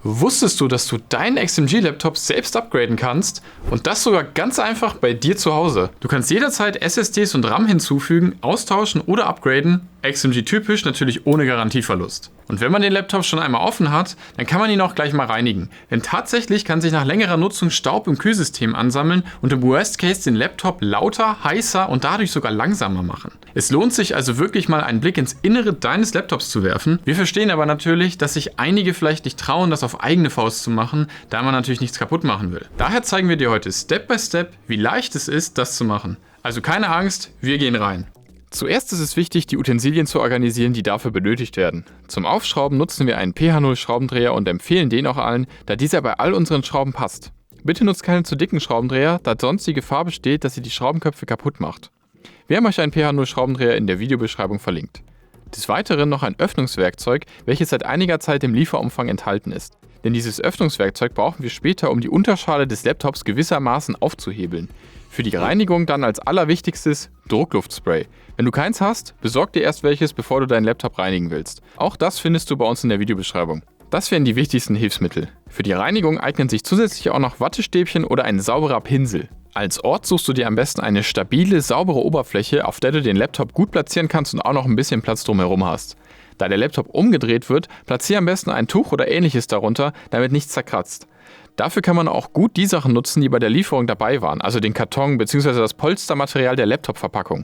Wusstest du, dass du deinen XMG-Laptop selbst upgraden kannst? Und das sogar ganz einfach bei dir zu Hause. Du kannst jederzeit SSDs und RAM hinzufügen, austauschen oder upgraden. XMG-typisch, natürlich ohne Garantieverlust. Und wenn man den Laptop schon einmal offen hat, dann kann man ihn auch gleich mal reinigen. Denn tatsächlich kann sich nach längerer Nutzung Staub im Kühlsystem ansammeln und im Worst Case den Laptop lauter, heißer und dadurch sogar langsamer machen. Es lohnt sich also wirklich mal einen Blick ins Innere deines Laptops zu werfen. Wir verstehen aber natürlich, dass sich einige vielleicht nicht trauen, das auf eigene Faust zu machen, da man natürlich nichts kaputt machen will. Daher zeigen wir dir heute Step by Step, wie leicht es ist, das zu machen. Also keine Angst, wir gehen rein. Zuerst ist es wichtig, die Utensilien zu organisieren, die dafür benötigt werden. Zum Aufschrauben nutzen wir einen PH0 Schraubendreher und empfehlen den auch allen, da dieser bei all unseren Schrauben passt. Bitte nutzt keinen zu dicken Schraubendreher, da sonst die Gefahr besteht, dass ihr die Schraubenköpfe kaputt macht. Wir haben euch einen PH0 Schraubendreher in der Videobeschreibung verlinkt. Des Weiteren noch ein Öffnungswerkzeug, welches seit einiger Zeit im Lieferumfang enthalten ist. Denn dieses Öffnungswerkzeug brauchen wir später, um die Unterschale des Laptops gewissermaßen aufzuhebeln. Für die Reinigung dann als allerwichtigstes Druckluftspray. Wenn du keins hast, besorg dir erst welches, bevor du deinen Laptop reinigen willst. Auch das findest du bei uns in der Videobeschreibung. Das wären die wichtigsten Hilfsmittel. Für die Reinigung eignen sich zusätzlich auch noch Wattestäbchen oder ein sauberer Pinsel. Als Ort suchst du dir am besten eine stabile, saubere Oberfläche, auf der du den Laptop gut platzieren kannst und auch noch ein bisschen Platz drumherum hast. Da der Laptop umgedreht wird, platziere am besten ein Tuch oder ähnliches darunter, damit nichts zerkratzt. Dafür kann man auch gut die Sachen nutzen, die bei der Lieferung dabei waren, also den Karton bzw. das Polstermaterial der Laptop-Verpackung.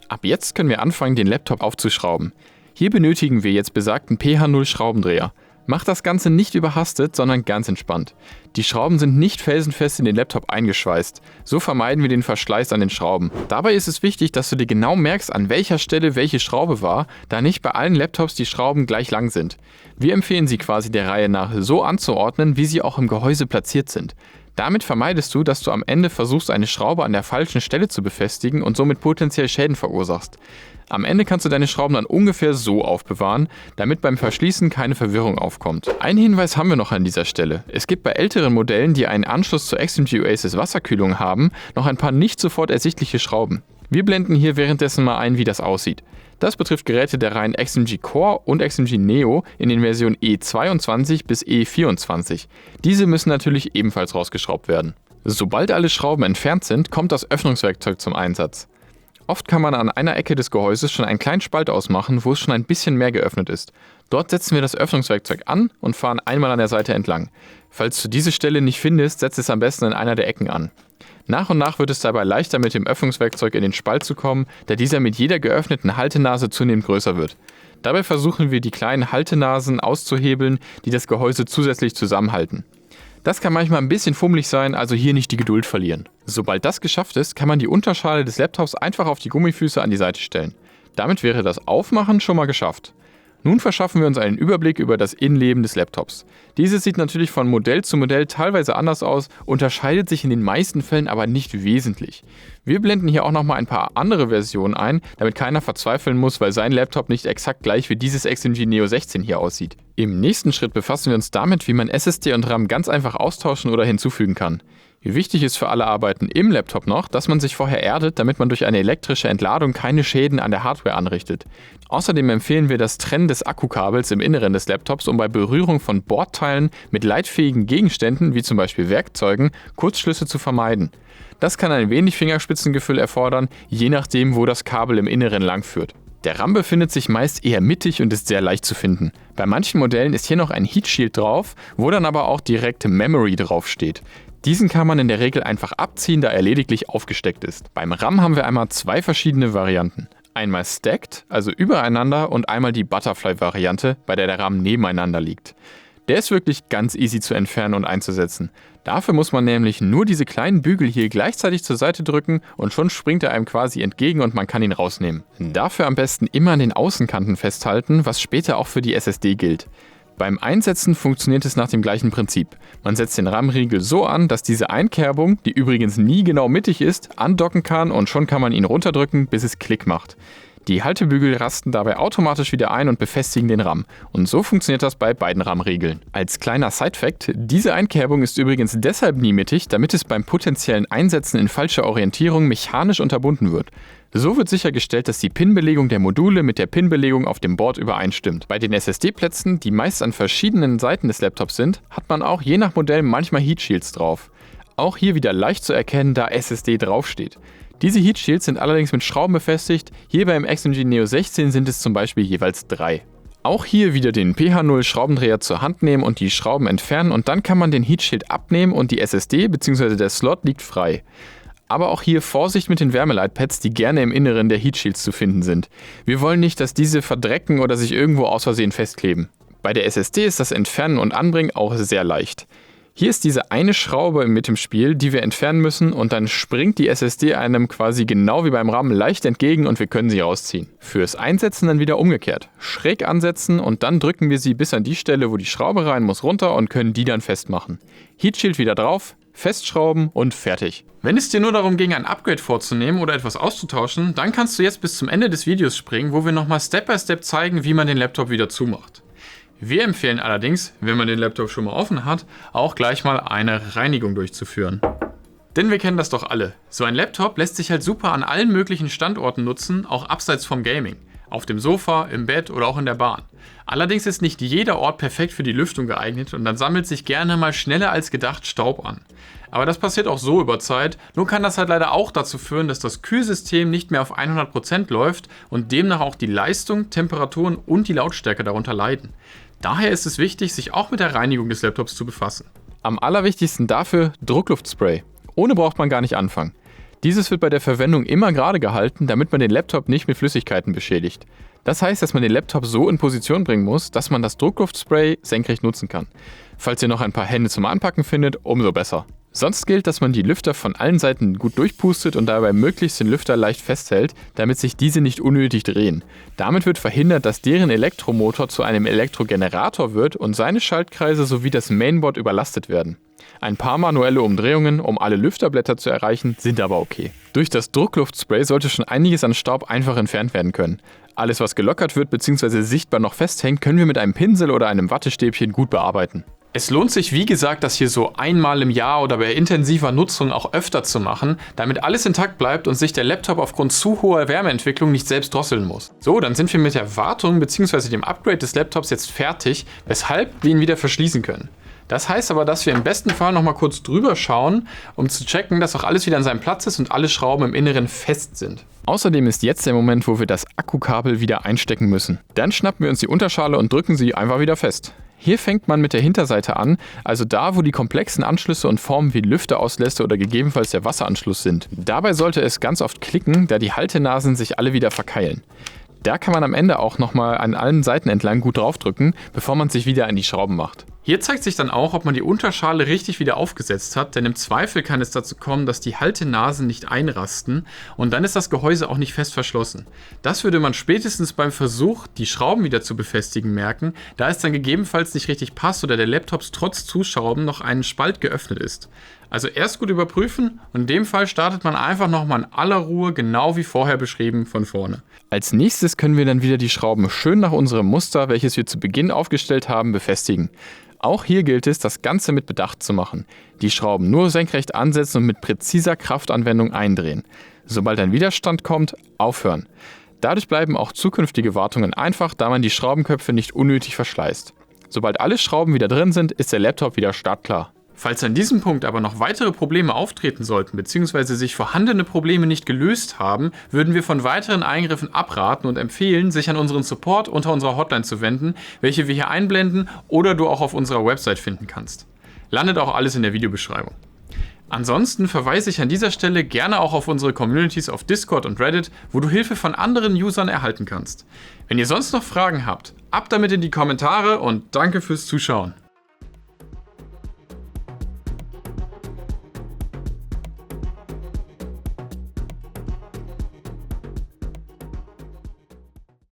Ab jetzt können wir anfangen, den Laptop aufzuschrauben. Hier benötigen wir jetzt besagten PH0 Schraubendreher. Mach das Ganze nicht überhastet, sondern ganz entspannt. Die Schrauben sind nicht felsenfest in den Laptop eingeschweißt. So vermeiden wir den Verschleiß an den Schrauben. Dabei ist es wichtig, dass du dir genau merkst, an welcher Stelle welche Schraube war, da nicht bei allen Laptops die Schrauben gleich lang sind. Wir empfehlen sie quasi der Reihe nach so anzuordnen, wie sie auch im Gehäuse platziert sind. Damit vermeidest du, dass du am Ende versuchst, eine Schraube an der falschen Stelle zu befestigen und somit potenziell Schäden verursachst. Am Ende kannst du deine Schrauben dann ungefähr so aufbewahren, damit beim Verschließen keine Verwirrung aufkommt. Einen Hinweis haben wir noch an dieser Stelle. Es gibt bei älteren Modellen, die einen Anschluss zur XMG Oasis Wasserkühlung haben, noch ein paar nicht sofort ersichtliche Schrauben. Wir blenden hier währenddessen mal ein, wie das aussieht. Das betrifft Geräte der Reihen XMG Core und XMG Neo in den Versionen E22 bis E24. Diese müssen natürlich ebenfalls rausgeschraubt werden. Sobald alle Schrauben entfernt sind, kommt das Öffnungswerkzeug zum Einsatz. Oft kann man an einer Ecke des Gehäuses schon einen kleinen Spalt ausmachen, wo es schon ein bisschen mehr geöffnet ist. Dort setzen wir das Öffnungswerkzeug an und fahren einmal an der Seite entlang. Falls du diese Stelle nicht findest, setz es am besten in einer der Ecken an. Nach und nach wird es dabei leichter, mit dem Öffnungswerkzeug in den Spalt zu kommen, da dieser mit jeder geöffneten Haltenase zunehmend größer wird. Dabei versuchen wir, die kleinen Haltenasen auszuhebeln, die das Gehäuse zusätzlich zusammenhalten. Das kann manchmal ein bisschen fummelig sein, also hier nicht die Geduld verlieren. Sobald das geschafft ist, kann man die Unterschale des Laptops einfach auf die Gummifüße an die Seite stellen. Damit wäre das Aufmachen schon mal geschafft. Nun verschaffen wir uns einen Überblick über das Innenleben des Laptops. Dieses sieht natürlich von Modell zu Modell teilweise anders aus, unterscheidet sich in den meisten Fällen aber nicht wesentlich. Wir blenden hier auch nochmal ein paar andere Versionen ein, damit keiner verzweifeln muss, weil sein Laptop nicht exakt gleich wie dieses XMG Neo 16 hier aussieht. Im nächsten Schritt befassen wir uns damit, wie man SSD und RAM ganz einfach austauschen oder hinzufügen kann. Wichtig ist für alle Arbeiten im Laptop noch, dass man sich vorher erdet, damit man durch eine elektrische Entladung keine Schäden an der Hardware anrichtet. Außerdem empfehlen wir das Trennen des Akkukabels im Inneren des Laptops, um bei Berührung von Bordteilen mit leitfähigen Gegenständen, wie zum Beispiel Werkzeugen, Kurzschlüsse zu vermeiden. Das kann ein wenig Fingerspitzengefühl erfordern, je nachdem, wo das Kabel im Inneren langführt. Der RAM befindet sich meist eher mittig und ist sehr leicht zu finden. Bei manchen Modellen ist hier noch ein Heatshield drauf, wo dann aber auch direkt Memory draufsteht. Diesen kann man in der Regel einfach abziehen, da er lediglich aufgesteckt ist. Beim RAM haben wir einmal zwei verschiedene Varianten. Einmal stacked, also übereinander, und einmal die Butterfly-Variante, bei der RAM nebeneinander liegt. Der ist wirklich ganz easy zu entfernen und einzusetzen. Dafür muss man nämlich nur diese kleinen Bügel hier gleichzeitig zur Seite drücken und schon springt er einem quasi entgegen und man kann ihn rausnehmen. Dafür am besten immer an den Außenkanten festhalten, was später auch für die SSD gilt. Beim Einsetzen funktioniert es nach dem gleichen Prinzip. Man setzt den RAM-Riegel so an, dass diese Einkerbung, die übrigens nie genau mittig ist, andocken kann und schon kann man ihn runterdrücken, bis es Klick macht. Die Haltebügel rasten dabei automatisch wieder ein und befestigen den RAM. Und so funktioniert das bei beiden RAM-Riegeln. Als kleiner Side-Fact, diese Einkerbung ist übrigens deshalb nie mittig, damit es beim potenziellen Einsetzen in falscher Orientierung mechanisch unterbunden wird. So wird sichergestellt, dass die Pin-Belegung der Module mit der Pin-Belegung auf dem Board übereinstimmt. Bei den SSD-Plätzen, die meist an verschiedenen Seiten des Laptops sind, hat man auch je nach Modell manchmal Heatshields drauf. Auch hier wieder leicht zu erkennen, da SSD draufsteht. Diese Heatshields sind allerdings mit Schrauben befestigt, hier beim XMG Neo 16 sind es zum Beispiel jeweils 3. Auch hier wieder den PH0 Schraubendreher zur Hand nehmen und die Schrauben entfernen und dann kann man den Heatshield abnehmen und die SSD bzw. der Slot liegt frei. Aber auch hier Vorsicht mit den Wärmeleitpads, die gerne im Inneren der Heatshields zu finden sind. Wir wollen nicht, dass diese verdrecken oder sich irgendwo aus Versehen festkleben. Bei der SSD ist das Entfernen und Anbringen auch sehr leicht. Hier ist diese eine Schraube mit im Spiel, die wir entfernen müssen und dann springt die SSD einem quasi genau wie beim RAM leicht entgegen und wir können sie rausziehen. Fürs Einsetzen dann wieder umgekehrt. Schräg ansetzen und dann drücken wir sie bis an die Stelle, wo die Schraube rein muss, runter und können die dann festmachen. Heatshield wieder drauf, festschrauben und fertig. Wenn es dir nur darum ging, ein Upgrade vorzunehmen oder etwas auszutauschen, dann kannst du jetzt bis zum Ende des Videos springen, wo wir nochmal Step by Step zeigen, wie man den Laptop wieder zumacht. Wir empfehlen allerdings, wenn man den Laptop schon mal offen hat, auch gleich mal eine Reinigung durchzuführen. Denn wir kennen das doch alle. So ein Laptop lässt sich halt super an allen möglichen Standorten nutzen, auch abseits vom Gaming. Auf dem Sofa, im Bett oder auch in der Bahn. Allerdings ist nicht jeder Ort perfekt für die Lüftung geeignet und dann sammelt sich gerne mal schneller als gedacht Staub an. Aber das passiert auch so über Zeit, nur kann das halt leider auch dazu führen, dass das Kühlsystem nicht mehr auf 100% läuft und demnach auch die Leistung, Temperaturen und die Lautstärke darunter leiden. Daher ist es wichtig, sich auch mit der Reinigung des Laptops zu befassen. Am allerwichtigsten dafür Druckluftspray. Ohne braucht man gar nicht anfangen. Dieses wird bei der Verwendung immer gerade gehalten, damit man den Laptop nicht mit Flüssigkeiten beschädigt. Das heißt, dass man den Laptop so in Position bringen muss, dass man das Druckluftspray senkrecht nutzen kann. Falls ihr noch ein paar Hände zum Anpacken findet, umso besser. Sonst gilt, dass man die Lüfter von allen Seiten gut durchpustet und dabei möglichst den Lüfter leicht festhält, damit sich diese nicht unnötig drehen. Damit wird verhindert, dass deren Elektromotor zu einem Elektrogenerator wird und seine Schaltkreise sowie das Mainboard überlastet werden. Ein paar manuelle Umdrehungen, um alle Lüfterblätter zu erreichen, sind aber okay. Durch das Druckluftspray sollte schon einiges an Staub einfach entfernt werden können. Alles, was gelockert wird bzw. sichtbar noch festhängt, können wir mit einem Pinsel oder einem Wattestäbchen gut bearbeiten. Es lohnt sich, wie gesagt, das hier so einmal im Jahr oder bei intensiver Nutzung auch öfter zu machen, damit alles intakt bleibt und sich der Laptop aufgrund zu hoher Wärmeentwicklung nicht selbst drosseln muss. So, dann sind wir mit der Wartung bzw. dem Upgrade des Laptops jetzt fertig, weshalb wir ihn wieder verschließen können. Das heißt aber, dass wir im besten Fall nochmal kurz drüber schauen, um zu checken, dass auch alles wieder an seinem Platz ist und alle Schrauben im Inneren fest sind. Außerdem ist jetzt der Moment, wo wir das Akkukabel wieder einstecken müssen. Dann schnappen wir uns die Unterschale und drücken sie einfach wieder fest. Hier fängt man mit der Hinterseite an, also da, wo die komplexen Anschlüsse und Formen wie Lüfteauslässe oder gegebenenfalls der Wasseranschluss sind. Dabei sollte es ganz oft klicken, da die Haltenasen sich alle wieder verkeilen. Da kann man am Ende auch nochmal an allen Seiten entlang gut draufdrücken, bevor man sich wieder an die Schrauben macht. Hier zeigt sich dann auch, ob man die Unterschale richtig wieder aufgesetzt hat, denn im Zweifel kann es dazu kommen, dass die Haltenasen nicht einrasten und dann ist das Gehäuse auch nicht fest verschlossen. Das würde man spätestens beim Versuch, die Schrauben wieder zu befestigen, merken, da es dann gegebenenfalls nicht richtig passt oder der Laptop trotz Zuschrauben noch einen Spalt geöffnet ist. Also erst gut überprüfen und in dem Fall startet man einfach nochmal in aller Ruhe, genau wie vorher beschrieben, von vorne. Als nächstes können wir dann wieder die Schrauben schön nach unserem Muster, welches wir zu Beginn aufgestellt haben, befestigen. Auch hier gilt es, das Ganze mit Bedacht zu machen. Die Schrauben nur senkrecht ansetzen und mit präziser Kraftanwendung eindrehen. Sobald ein Widerstand kommt, aufhören. Dadurch bleiben auch zukünftige Wartungen einfach, da man die Schraubenköpfe nicht unnötig verschleißt. Sobald alle Schrauben wieder drin sind, ist der Laptop wieder startklar. Falls an diesem Punkt aber noch weitere Probleme auftreten sollten bzw. sich vorhandene Probleme nicht gelöst haben, würden wir von weiteren Eingriffen abraten und empfehlen, sich an unseren Support unter unserer Hotline zu wenden, welche wir hier einblenden oder du auch auf unserer Website finden kannst. Landet auch alles in der Videobeschreibung. Ansonsten verweise ich an dieser Stelle gerne auch auf unsere Communities auf Discord und Reddit, wo du Hilfe von anderen Usern erhalten kannst. Wenn ihr sonst noch Fragen habt, ab damit in die Kommentare und danke fürs Zuschauen.